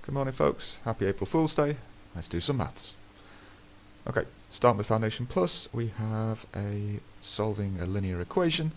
Good morning, folks. Happy April Fool's Day. Let's do some maths. Okay, starting with Foundation Plus, we have solving a linear equation.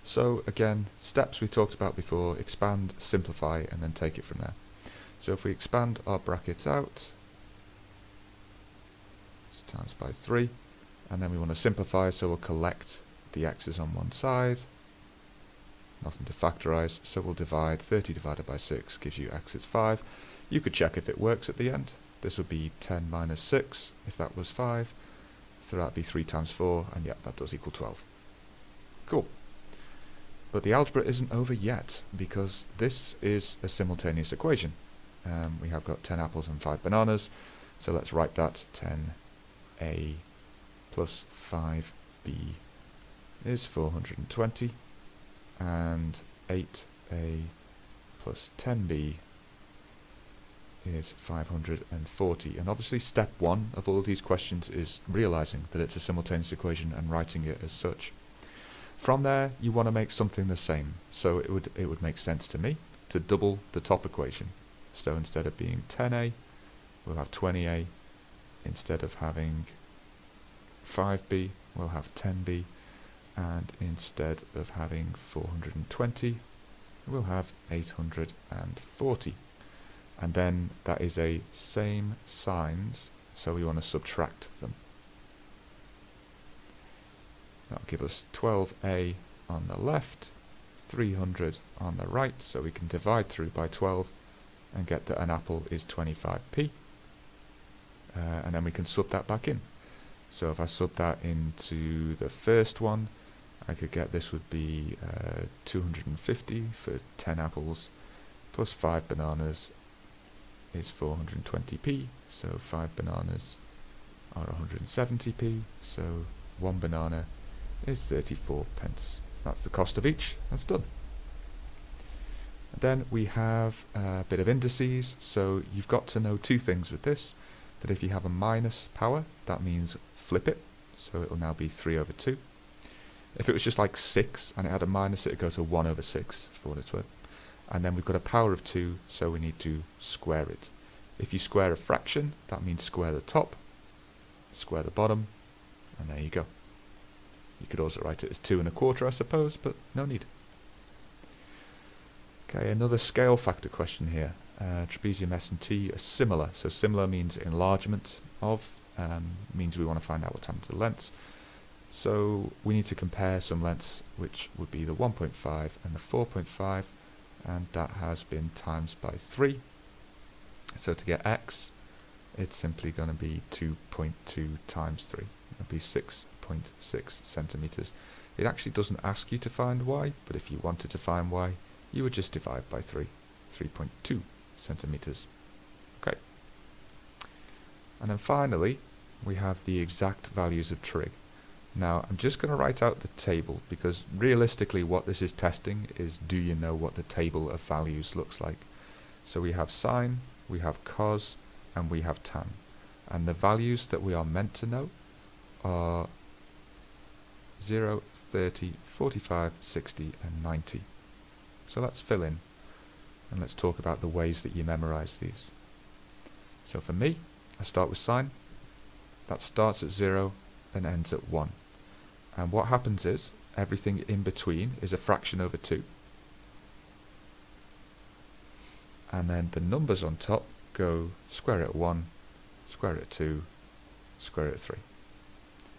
So again, steps we talked about before: expand, simplify, and then take it from there. So if we expand our brackets out, it's times by 3, and then we want to simplify, so we'll collect the x's on one side. Nothing to factorise, so we'll divide. 30 divided by 6 gives you x is 5. You could check if it works at the end. This would be 10 minus 6 if that was 5. So that would be 3 times 4, and yeah, that does equal 12. Cool. But the algebra isn't over yet, because this is a simultaneous equation. We have got 10 apples and 5 bananas, so let's write that. 10a plus 5b is 420, and 8a plus 10b is 540. And obviously step 1 of all of these questions is realizing that it's a simultaneous equation and writing it as such. From there, you want to make something the same. So it would make sense to me to double the top equation. So instead of being 10a, we'll have 20a. Instead of having 5b, we'll have 10b. And instead of having 420, we'll have 840. And then that is a same signs, so we want to subtract them. That'll give us 12a on the left, 300 on the right, so we can divide through by 12 and get that an apple is 25p. And then we can sub that back in. So if I sub that into the first one, I could get this would be 250 for 10 apples, plus 5 bananas is 420p, so 5 bananas are 170p, so 1 banana is 34 pence. That's the cost of each. That's done. And then we have a bit of indices, so you've got to know two things with this: that if you have a minus power, that means flip it, so it'll now be 3 over 2. If it was just like 6 and it had a minus, it would go to 1 over 6 for what it's worth. And then we've got a power of 2, so we need to square it. If you square a fraction, that means square the top, square the bottom, and there you go. You could also write it as 2 1/4, I suppose, but no need. Okay, another scale factor question here. Trapezium S and T are similar. So similar means enlargement of, means we want to find out what happens to the lengths. So we need to compare some lengths, which would be the 1.5 and the 4.5, and that has been times by 3. So to get x, it's simply going to be 2.2 times 3. It'll be 6.6 centimeters. It actually doesn't ask you to find y, but if you wanted to find y, you would just divide by 3. 3.2 centimeters. Okay. And then finally, we have the exact values of trig. Now, I'm just going to write out the table, because realistically what this is testing is, do you know what the table of values looks like? So we have sine, we have cos, and we have tan. And the values that we are meant to know are 0, 30, 45, 60, and 90. So let's fill in, and let's talk about the ways that you memorize these. So for me, I start with sine. That starts at 0 and ends at 1. And what happens is, everything in between is a fraction over 2. And then the numbers on top go square root at 1, square root at 2, square root at 3.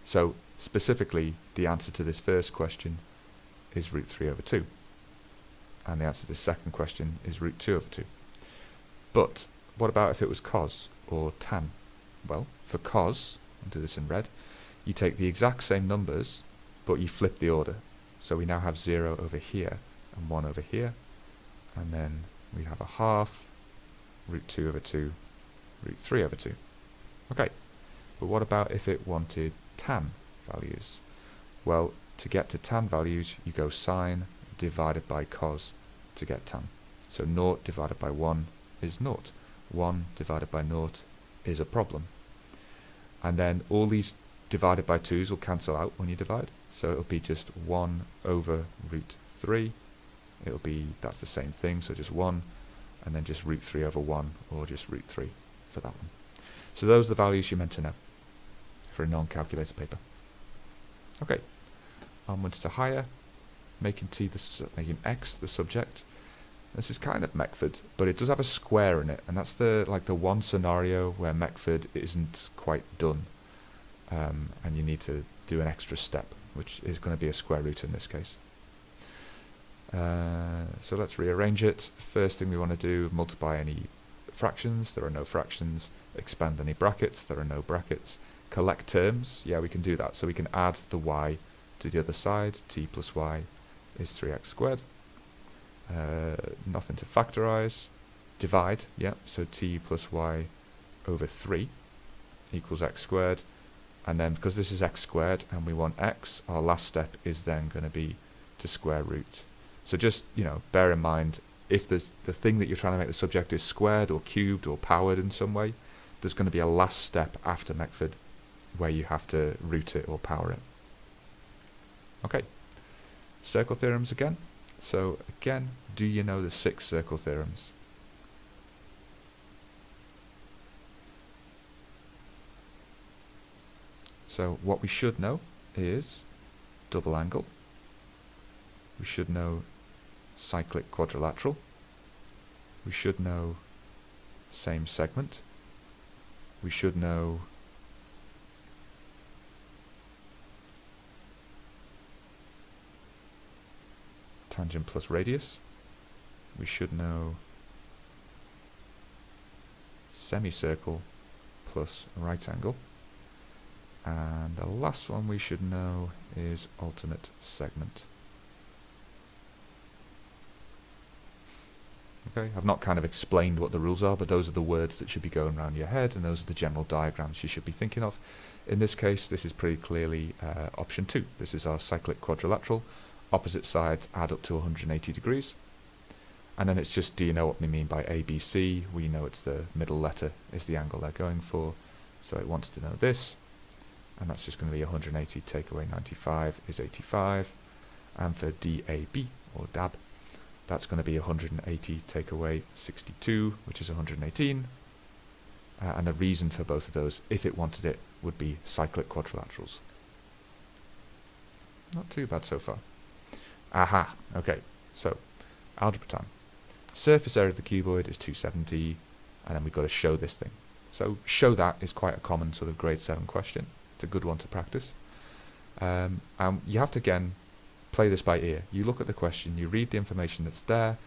So specifically, the answer to this first question is root 3 over 2. And the answer to the second question is root 2 over 2. But what about if it was cos or tan? Well, for cos, I'll do this in red, you take the exact same numbers, but you flip the order. So we now have 0 over here and 1 over here, and then we have a half, root 2 over 2, root 3 over 2. Okay, but what about if it wanted tan values? Well, to get to tan values, you go sine divided by cos to get tan. So 0 divided by 1 is 0. 1 divided by 0 is a problem. And then all these divided by 2's will cancel out when you divide. So it'll be just 1 over root 3. It'll be, that's the same thing, so just 1. and then just root 3 over 1, or just root 3 for that one. So those are the values you're meant to know for a non-calculator paper. Okay, onwards to higher, making x the subject. This is kind of Mechford, but it does have a square in it, and that's the one scenario where Mechford isn't quite done, and you need to do an extra step, which is going to be a square root in this case. So let's rearrange it. First thing we want to do, multiply any fractions. There are no fractions. Expand any brackets. There are no brackets. Collect terms. Yeah, we can do that. So we can add the y to the other side. T plus y is 3x squared. Nothing to factorize. Divide. Yeah, so t plus y over 3 equals x squared. And then because this is x squared and we want x, our last step is then going to be to square root. So just, bear in mind, if the thing that you're trying to make the subject is squared or cubed or powered in some way, there's going to be a last step after Mechford where you have to root it or power it. Okay, circle theorems again. So again, do you know the 6 circle theorems? So what we should know is double angle. We should know cyclic quadrilateral. We should know same segment. We should know tangent plus radius. We should know semicircle plus right angle. And the last one we should know is alternate segment. Okay, I've not kind of explained what the rules are, but those are the words that should be going around your head, and those are the general diagrams you should be thinking of. In this case, this is pretty clearly option 2. This is our cyclic quadrilateral. Opposite sides add up to 180 degrees. And then it's just, do you know what we mean by ABC? We know it's the middle letter is the angle they're going for. So it wants to know this. And that's just going to be 180 take away 95 is 85. And for DAB, or DAB, that's going to be 180 take away 62, which is 118. And the reason for both of those, if it wanted it, would be cyclic quadrilaterals. Not too bad so far. Aha, okay, so algebra time. Surface area of the cuboid is 270, and then we've got to show this thing. So show that is quite a common sort of grade 7 question. It's a good one to practice. And you have to, again, play this by ear. You look at the question, you read the information that's there,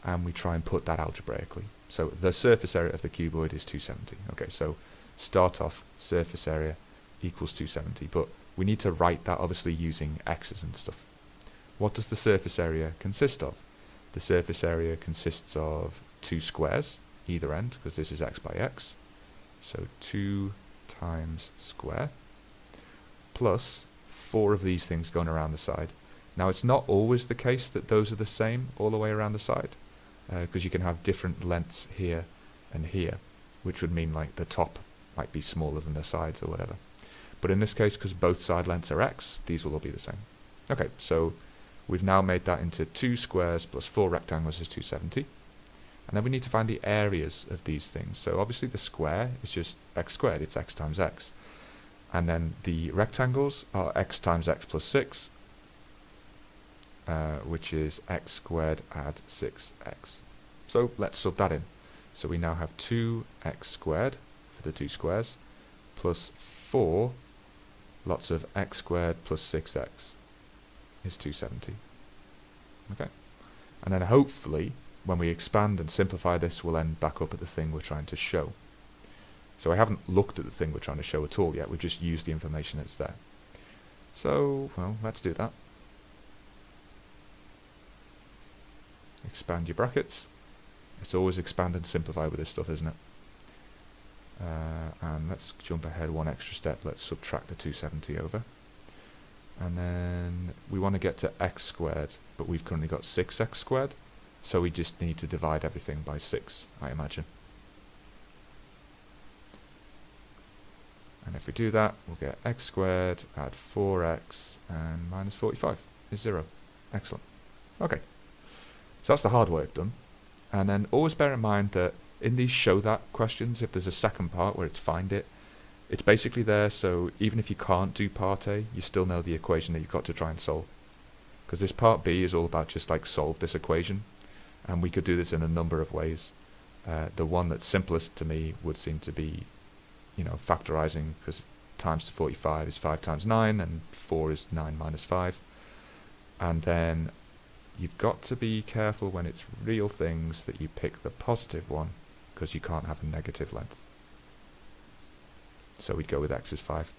and we try and put that algebraically. So the surface area of the cuboid is 270. Okay, so start off, surface area equals 270, but we need to write that obviously using x's and stuff. What does the surface area consist of? The surface area consists of 2 squares, either end, because this is x by x. So 2 times square, plus 4 of these things going around the side. Now it's not always the case that those are the same all the way around the side, because you can have different lengths here and here, which would mean like the top might be smaller than the sides or whatever. But in this case, because both side lengths are x, these will all be the same. Okay, so we've now made that into 2 squares plus 4 rectangles is 270. And then we need to find the areas of these things. So obviously the square is just x squared, it's x times x. And then the rectangles are x times x plus 6, which is x squared add 6x. So let's sub that in. So we now have 2x squared for the 2 squares, plus 4 lots of x squared plus 6x is 270. Okay, and then hopefully when we expand and simplify this, we'll end back up at the thing we're trying to show. So I haven't looked at the thing we're trying to show at all yet, we've just used the information that's there. So, well, let's do that. Expand your brackets. It's always expand and simplify with this stuff, isn't it? And let's jump ahead one extra step. Let's subtract the 270 over. And then we want to get to x squared, but we've currently got 6x squared. So we just need to divide everything by 6, I imagine. And if we do that, we'll get x squared, add 4x, and minus 45 is 0. Excellent. Okay. So that's the hard work done. And then always bear in mind that in these show that questions, if there's a second part where it's find it, it's basically there so even if you can't do part A, you still know the equation that you've got to try and solve. Because this part B is all about just like solve this equation, and we could do this in a number of ways. The one that's simplest to me would seem to be, factorizing, because times to 45 is 5 times 9, and 4 is 9 minus 5. And then you've got to be careful when it's real things that you pick the positive one, because you can't have a negative length. So we'd go with x is 5.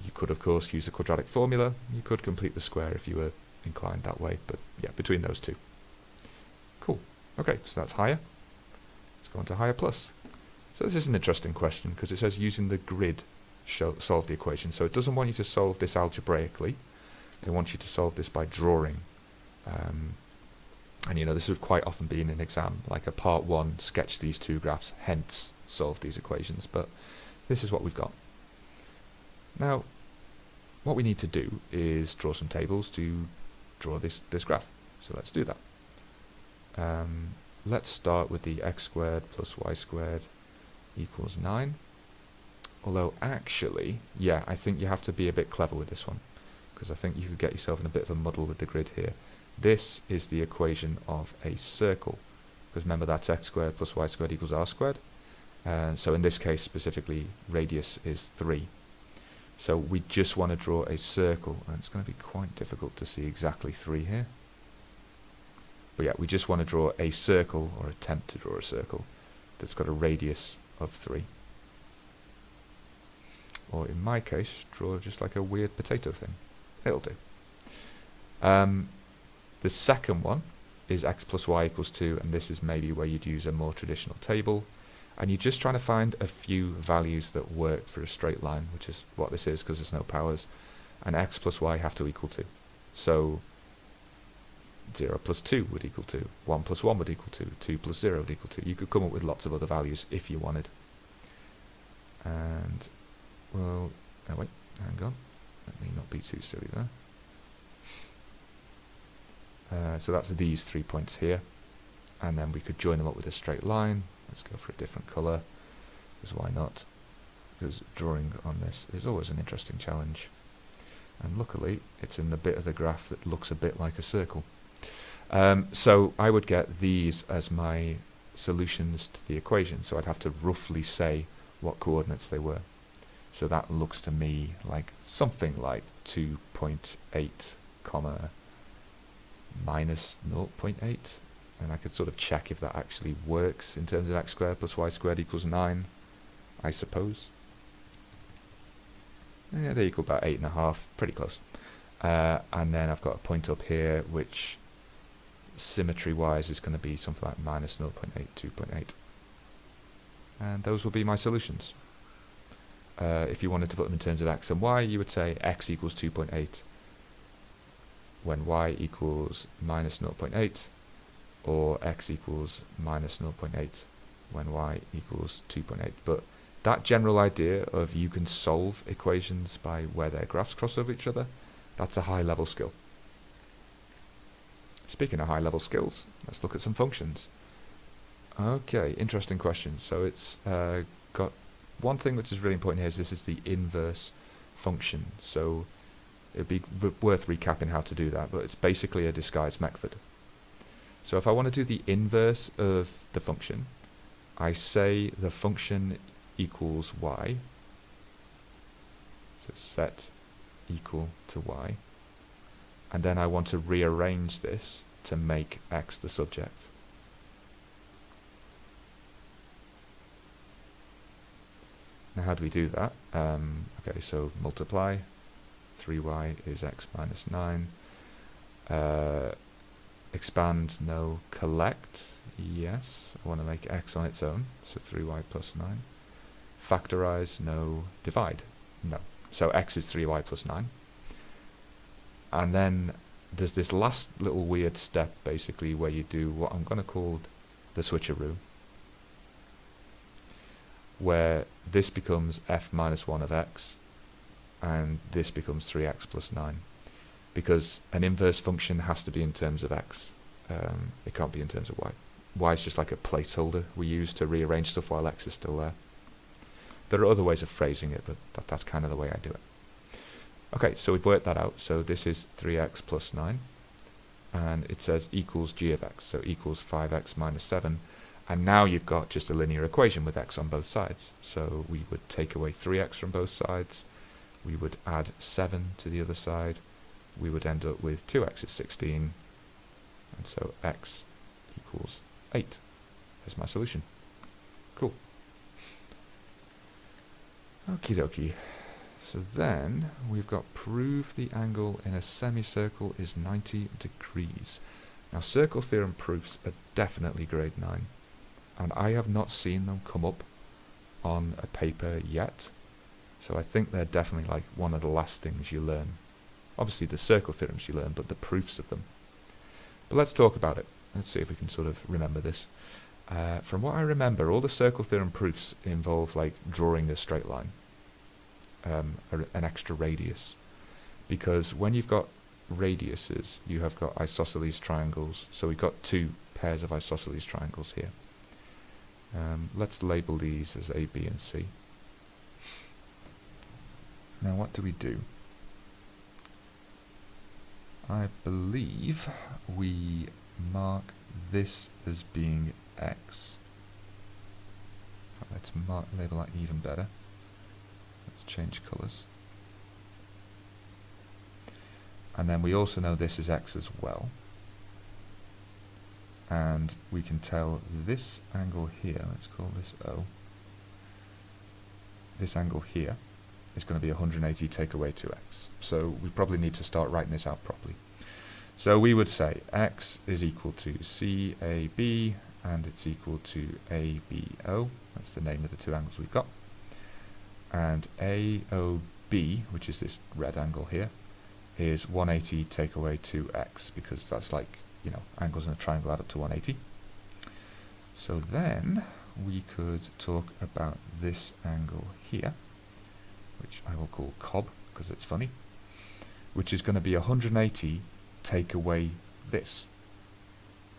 You could, of course, use the quadratic formula. You could complete the square if you were inclined that way, but yeah, between those two. Cool. Okay, so that's higher. Let's go on to higher plus. So this is an interesting question because it says using the grid solve the equation. So it doesn't want you to solve this algebraically. It wants you to solve this by drawing. And this would quite often be in an exam, like a part 1, sketch these two graphs, hence solve these equations. But this is what we've got. Now, what we need to do is draw some tables to draw this graph. So let's do that. Let's start with the x squared plus y squared equals 9. Although actually, yeah, I think you have to be a bit clever with this one, because I think you could get yourself in a bit of a muddle with the grid here. This is the equation of a circle, because remember that's x squared plus y squared equals r squared. So in this case specifically, radius is 3. So we just want to draw a circle, and it's going to be quite difficult to see exactly 3 here. But yeah, we just want to draw a circle, or attempt to draw a circle, that's got a radius of 3. Or in my case, draw just like a weird potato thing. It'll do. The second one is x plus y equals 2, and this is maybe where you'd use a more traditional table. And you're just trying to find a few values that work for a straight line, which is what this is because there's no powers. And x plus y have to equal 2. So 0 plus 2 would equal 2, 1 plus 1 would equal 2, 2 plus 0 would equal 2. You could come up with lots of other values if you wanted. And, well, oh wait, hang on. Let me not be too silly there. So that's these 3 points here. And then we could join them up with a straight line. Let's go for a different colour, because why not? Because drawing on this is always an interesting challenge. And luckily, it's in the bit of the graph that looks a bit like a circle. So I would get these as my solutions to the equation. So I'd have to roughly say what coordinates they were. So that looks to me like something like 2.8, comma, minus 0.8. And I could sort of check if that actually works in terms of x squared plus y squared equals 9, I suppose. Yeah, they equal about 8.5, pretty close. And then I've got a point up here, which symmetry-wise is going to be something like minus 0.8, 2.8. And those will be my solutions. If you wanted to put them in terms of x and y, you would say x equals 2.8 when y equals minus 0.8, or x equals minus 0.8 when y equals 2.8. But that general idea of you can solve equations by where their graphs cross over each other, that's a high-level skill. Speaking of high-level skills, let's look at some functions. Okay, interesting question. So it's got one thing which is really important here is this is the inverse function. So it'd be worth recapping how to do that, but it's basically a disguised method. So if I want to do the inverse of the function, I say the function equals y. So set equal to y. And then I want to rearrange this to make x the subject. Now how do we do that? Okay, so multiply. 3y is x minus 9. Expand, no. Collect, yes. I want to make x on its own, so 3y plus 9. Factorize, no. Divide, no. So x is 3y plus 9. And then there's this last little weird step, basically, where you do what I'm going to call the switcheroo, where this becomes f minus 1 of x, and this becomes 3x plus 9. Because an inverse function has to be in terms of x. It can't be in terms of y. y is just like a placeholder we use to rearrange stuff while x is still there. There are other ways of phrasing it, but that's kind of the way I do it. Okay, so we've worked that out. So this is 3x plus 9, and it says equals g of x, so equals 5x minus 7. And now you've got just a linear equation with x on both sides. So we would take away 3x from both sides, we would add 7 to the other side, we would end up with 2x is 16, and so x equals 8. There's my solution. Cool. Okie dokie. So then we've got prove the angle in a semicircle is 90 degrees. Now circle theorem proofs are definitely grade 9, and I have not seen them come up on a paper yet. So I think they're definitely like one of the last things you learn. Obviously the circle theorems you learn, but the proofs of them. But let's talk about it. Let's see if we can sort of remember this. From what I remember, all the circle theorem proofs involve like drawing a straight line, an extra radius. Because when you've got radiuses, you have got isosceles triangles. So we've got 2 pairs of isosceles triangles here. Let's label these as A, B, and C. Now what do we do? I believe we mark this as being x. Let's label that even better. Let's change colours. And then we also know this is x as well. And we can tell this angle here, let's call this O. This angle here is going to be 180 take away 2x. So we probably need to start writing this out properly. So we would say x is equal to CAB, and it's equal to ABO. That's the name of the 2 angles we've got. And AOB, which is this red angle here, is 180 take away 2x, because that's like, you know, angles in a triangle add up to 180. So then we could talk about this angle here, which I will call COB because it's funny, which is going to be 180 take away this.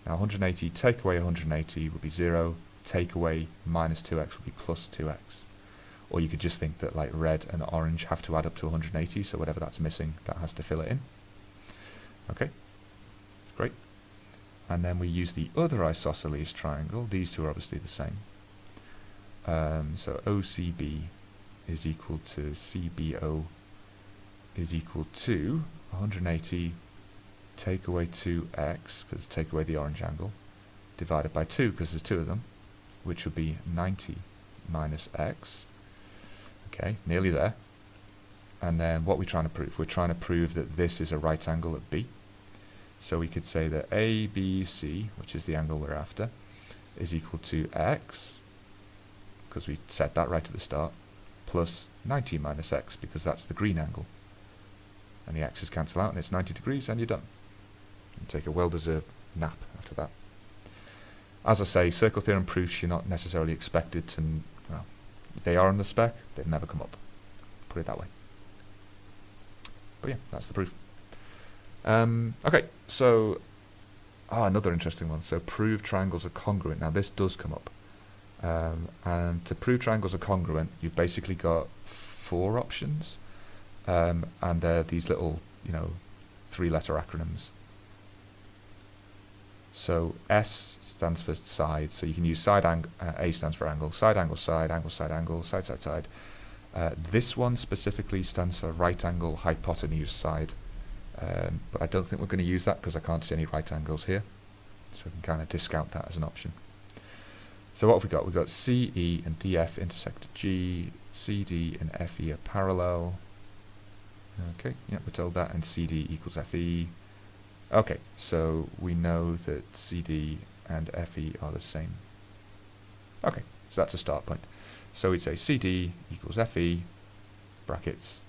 Now 180 take away 180 would be 0, take away minus 2x would be plus 2x. Or you could just think that like red and orange have to add up to 180, so whatever that's missing, that has to fill it in. Okay, that's great. And then we use the other isosceles triangle. These two are obviously the same. So OCB is equal to CBO is equal to 180 take away 2x, because take away the orange angle, divided by 2, because there's 2 of them, which would be 90 minus x. Okay, nearly there. And then what we're trying to prove? We're trying to prove that this is a right angle at B. So we could say that ABC, which is the angle we're after, is equal to x, because we set that right at the start, plus 90 minus x, because that's the green angle. And the x's cancel out, and it's 90 degrees, and you're done. You take a well-deserved nap after that. As I say, circle theorem proofs you're not necessarily expected to, well, they are on the spec, they've never come up. Put it that way. But yeah, that's the proof. Okay, so another interesting one. So prove triangles are congruent. Now this does come up. And to prove triangles are congruent, you've basically got 4 options. And they're these little, 3-letter acronyms. So S stands for side, so you can use side angle, A stands for angle, side, angle, side, angle, side, angle, side, side, side. This one specifically stands for right angle, hypotenuse, side. But I don't think we're going to use that because I can't see any right angles here. So we can kind of discount that as an option. So what have we got? We've got CE and DF intersect G, CD and FE are parallel. Okay, yeah, we're told that, and CD equals FE. Okay, so we know that CD and FE are the same. Okay, so that's a start point. So we'd say CD equals FE, brackets,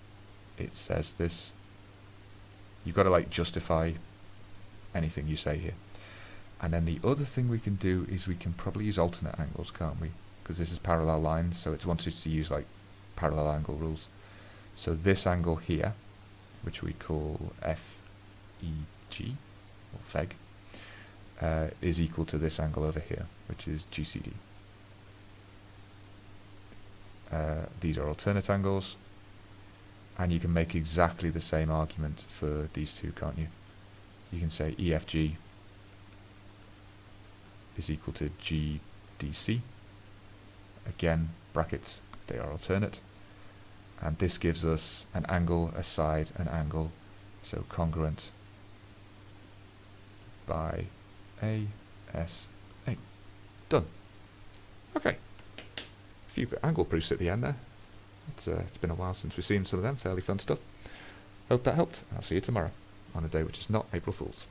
it says this. You've got to like justify anything you say here. And then the other thing we can do is we can probably use alternate angles, can't we? Because this is parallel lines, so it's wanted us to use like parallel angle rules. So this angle here, which we call FEG, or FEG, is equal to this angle over here, which is GCD. These are alternate angles, and you can make exactly the same argument for these two, can't you? You can say EFG is equal to GDC. Again, brackets, they are alternate. And this gives us an angle, a side, an angle, so congruent by ASA. Done. Okay. A few angle proofs at the end there. It's been a while since we've seen some of them, fairly fun stuff. Hope that helped. I'll see you tomorrow on a day which is not April Fool's.